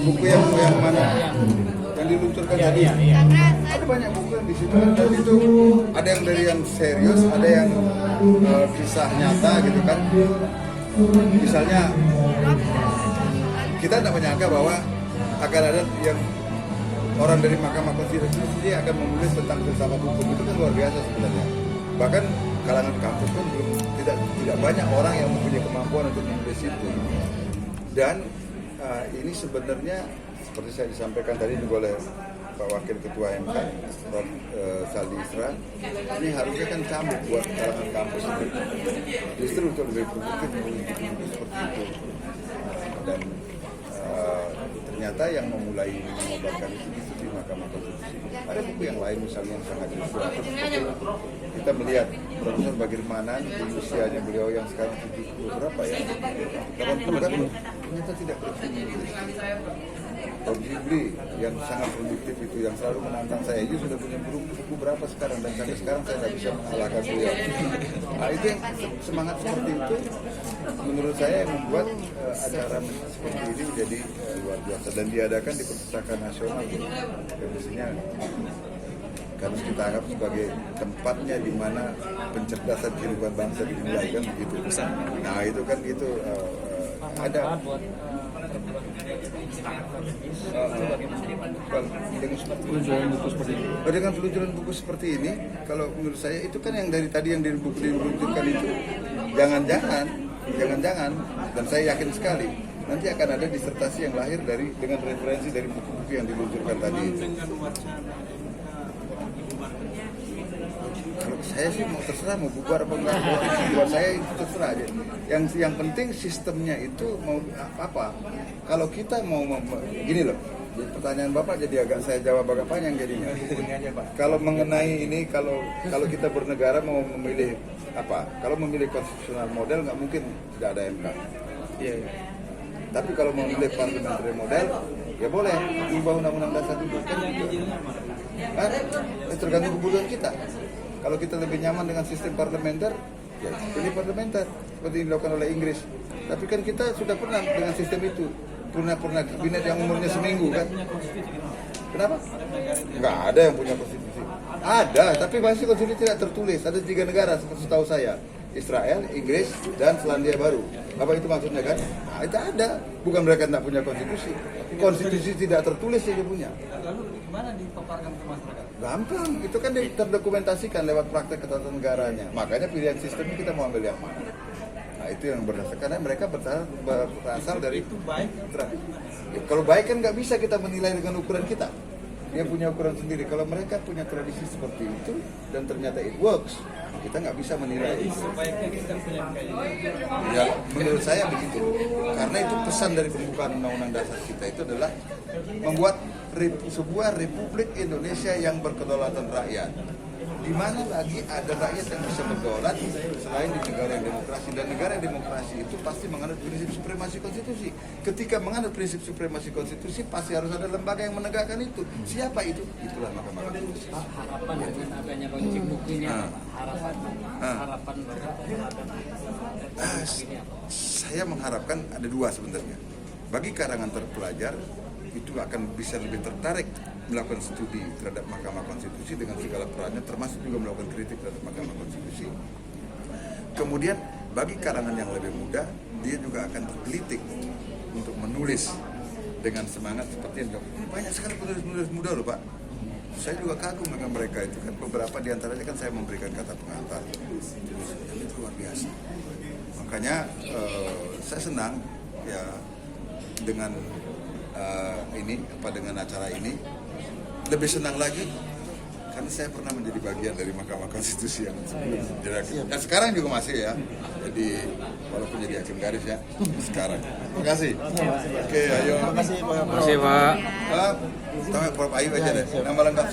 buku yang mana yang diluncurkan tadi. Ada banyak buku yang di situ dan itu ada yang dari yang serius, ada yang kisah nyata gitu kan. Misalnya kita tidak menyangka bahwa akan ada yang orang dari Mahkamah Konstitusi dia akan menulis tentang filsafat hukum, itu kan luar biasa sebenarnya. Bahkan kalangan kampus pun belum tidak banyak orang yang mempunyai kemampuan untuk menulis itu. Dan ini sebenarnya seperti saya disampaikan tadi juga oleh Pak Wakil Ketua MK, Prof. Saldi Isra, ini harusnya kan cambuk buat kalangan kampus ini. Justru untuk lebih produktif menulis buku seperti itu. Dan ternyata yang memulai mengobarkan itu di Mahkamah Konstitusi. Ada buku yang lain misalnya yang sangat inspiratif. Kita melihat Profesor Bagirmanan di usianya beliau yang sekarang 70 berapa ya? 80 kan ternyata tidak produktif. Prof. Jibli yang sangat produktif itu yang selalu menantang saya, itu sudah punya buku berapa sekarang dan sampai sekarang saya tidak bisa mengalahkan beliau. Nah itu yang semangat seperti itu menurut saya yang membuat acara seperti ini menjadi luar biasa dan diadakan di Perpustakaan Nasional yang mestinya karena kita anggap sebagai tempatnya di mana pencerdasan kehidupan bangsa dimulai kan begitu. Nah itu kan itu ada dengan peluncuran buku seperti ini, kalau menurut saya itu kan yang dari tadi yang diluncurkan itu jangan-jangan dan saya yakin sekali nanti akan ada disertasi yang lahir dengan referensi dari buku-buku yang diluncurkan tadi. Kalau saya sih mau terserah mau bubar apa enggak, buat saya itu terserah aja. Yang penting sistemnya itu mau apa? Kalau kita mau gini loh, pertanyaan Bapak jadi agak saya jawab agak panjang jadinya. Kalau mengenai ini, kalau kita bernegara mau memilih apa? Kalau memilih konstitusional model nggak mungkin tidak ada MK. Iya. Tapi kalau mau memilih parliamentary model, ya boleh ubah undang-undang dasar dulu. Kan tergantung kebutuhan kita. Kalau kita lebih nyaman dengan sistem parlementer, ya pilih parlementer seperti yang dilakukan oleh Inggris. Tapi kan kita sudah pernah dengan sistem itu, pernah kabinet yang umurnya seminggu kan? Kenapa? Nggak ada yang punya konstitusi. Ada, tapi masih konstitusi tidak tertulis. Ada 3 negara seperti tahu saya, Israel, Inggris, dan Selandia Baru. Apa itu maksudnya kan? Nah, itu ada. Bukan mereka tidak punya konstitusi. Konstitusi tidak tertulis yang dia punya. Lalu gimana dipaparkan ke masyarakat? Gampang, itu kan terdokumentasikan lewat praktek ketatanegaranya. Makanya pilihan sistemnya kita mau ambil yang mana. Nah itu yang berdasarkan, karena mereka berasal dari itu baik. Ya, kalau baik kan nggak bisa kita menilai dengan ukuran kita. Dia punya ukuran sendiri. Kalau mereka punya tradisi seperti itu dan ternyata it works, kita nggak bisa menilai. Sebaiknya kita punya kayak Ya, menurut saya begitu. Karena itu pesan dari pembukaan Undang-Undang Dasar kita itu adalah membuat sebuah Republik Indonesia yang berkedaulatan rakyat. Di mana lagi ada rakyat yang bisa berdaulat selain di negara yang demokrasi, dan negara yang demokrasi itu pasti menganut prinsip supremasi konstitusi. Ketika menganut prinsip supremasi konstitusi pasti harus ada lembaga yang menegakkan itu. Siapa itu? Itulah Mahkamah Konstitusi. harapan dengan adanya kunci bukunya, harapan Saya mengharapkan ada 2 sebenarnya. Bagi kalangan terpelajar itu akan bisa lebih tertarik melakukan studi terhadap Mahkamah Konstitusi dengan segala perannya, termasuk juga melakukan kritik terhadap Mahkamah Konstitusi. Kemudian bagi kalangan yang lebih muda, dia juga akan tergelitik untuk menulis dengan semangat seperti yang banyak sekali penulis-penulis muda loh Pak. Saya juga kagum dengan mereka itu kan, beberapa diantaranya kan saya memberikan kata pengantar. Itu luar biasa. Makanya saya senang ya dengan dengan acara ini. Lebih senang lagi karena saya pernah menjadi bagian dari Mahkamah Konstitusi yang sebelum jadi hakim. Sekarang juga masih ya. Jadi walaupun jadi hakim garis ya sekarang. Terima kasih. Oke, ayo. Terima kasih Pak. Pak. Prof. Ayu aja deh. Nama lengkap saya